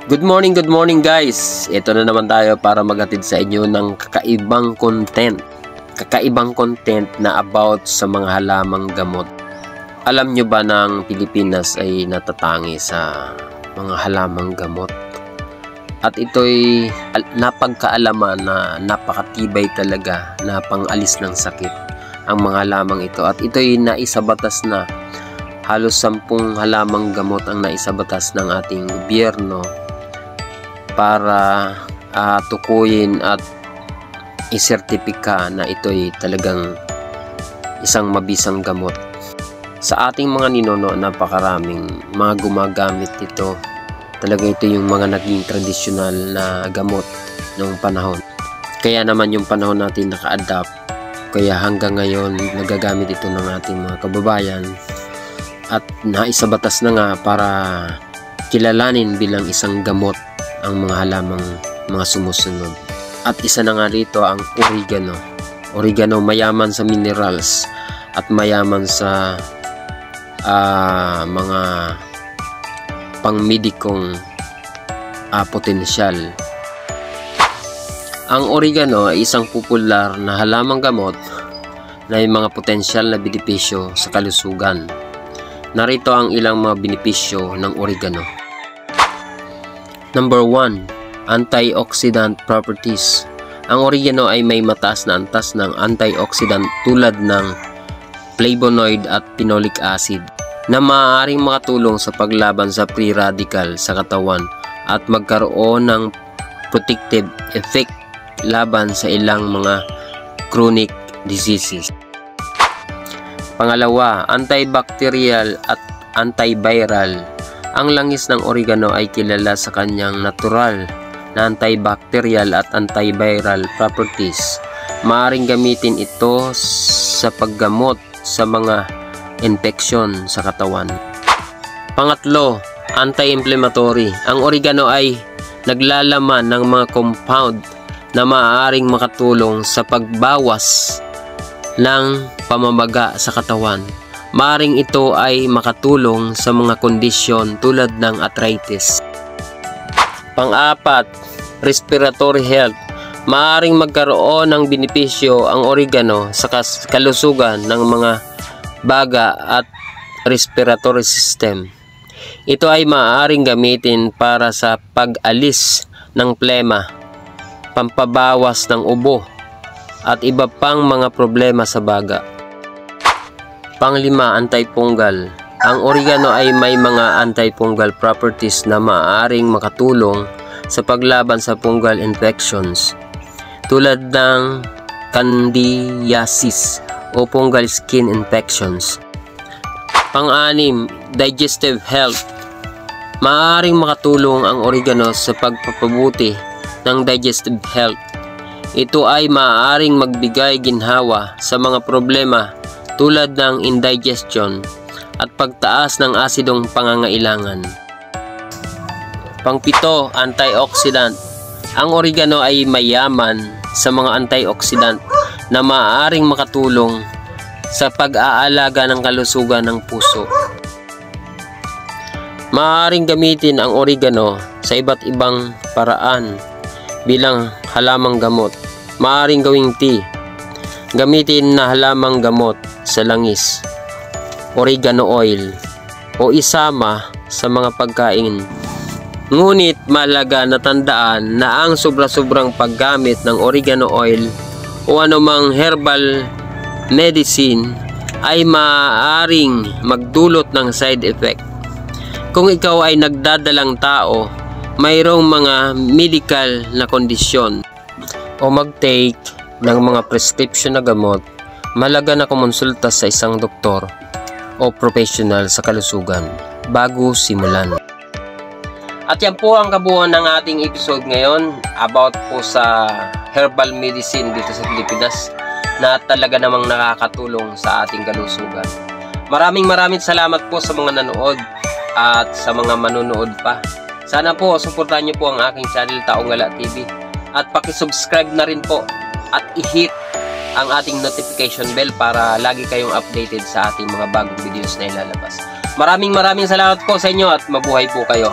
Good morning guys! Ito na naman tayo para maghatid sa inyo ng kakaibang content. Kakaibang content na about sa mga halamang gamot. Alam nyo ba na ang Pilipinas ay natatangi sa mga halamang gamot? At ito'y napagkaalaman na napakatibay talaga na pangalis ng sakit ang mga halamang ito. At ito'y naisabatas na. Halos 10 halamang gamot ang naisabatas ng ating gobyerno para tukuyin at isertipika na ito'y talagang isang mabisang gamot. Sa ating mga ninuno, napakaraming mga gumagamit ito. Talaga ito yung mga naging tradisyonal na gamot noong panahon. Kaya naman yung panahon natin naka-adapt. Kaya hanggang ngayon nagagamit ito ng ating mga kababayan. At naisabatas na nga para kilalanin bilang isang gamot ang mga halamang mga sumusunod. At isa na nga rito ang oregano. Oregano mayaman sa minerals at mayaman sa mga pangmedikong potensyal. Ang oregano ay isang popular na halamang gamot na may mga potensyal na benepisyo sa kalusugan. Narito ang ilang mga benepisyo ng oregano. Number 1, antioxidant properties. Ang oregano ay may mataas na antas ng antioxidant tulad ng flavonoid at phenolic acid na maaaring makatulong sa paglaban sa free radical sa katawan at magkaroon ng protective effect laban sa ilang mga chronic diseases. Pangalawa, antibacterial at antiviral. Ang langis ng oregano ay kilala sa kanyang natural na antibacterial at antiviral properties. Maaaring gamitin ito sa paggamot sa mga infeksyon sa katawan. Pangatlo, anti-inflammatory. Ang oregano ay naglalaman ng mga compound na maaaring makatulong sa pagbawas ng pamamaga sa katawan. Maaring ito ay makatulong sa mga kondisyon tulad ng arthritis. Pang-apat, respiratory health. Maaring magkaroon ng benepisyo ang oregano sa kalusugan ng mga baga at respiratory system. Ito ay maaaring gamitin para sa pag-alis ng plema, pampabawas ng ubo, at iba pang mga problema sa baga. Panglima, antifungal. Ang oregano ay may mga antifungal properties na maaaring makatulong sa paglaban sa fungal infections tulad ng candidiasis o fungal skin infections. Pang-anim, digestive health. Maaaring makatulong ang oregano sa pagpapabuti ng digestive health. Ito ay maaaring magbigay ginhawa sa mga problema tulad ng indigestion at pagtaas ng asidong pangangailangan. Pang-7, antioxidant. Ang oregano ay mayaman sa mga antioxidant na maaaring makatulong sa pag-aalaga ng kalusugan ng puso. Maaaring gamitin ang oregano sa iba't ibang paraan bilang halamang gamot. Maaaring gawing tea. Gamitin na halamang gamot sa langis, oregano oil, o isama sa mga pagkain. Ngunit mahalaga na tandaan na ang sobra-sobrang paggamit ng oregano oil o anumang herbal medicine ay maaaring magdulot ng side effect. Kung ikaw ay nagdadalang tao, mayroong mga medical na kondisyon o mag-take ng mga prescription na gamot, mahalaga na kumonsulta sa isang doktor o professional sa kalusugan bago simulan. At yan po ang kabuuan ng ating episode ngayon about po sa herbal medicine dito sa Pilipinas na talaga namang nakakatulong sa ating kalusugan. Maraming salamat po sa mga nanood at sa mga manunood pa. Sana po suportahan niyo po ang aking channel Taong Gala TV at paki-subscribe na rin po at i-hit ang ating notification bell para lagi kayong updated sa ating mga bagong videos na ilalabas. Maraming salamat po sa inyo at mabuhay po kayo.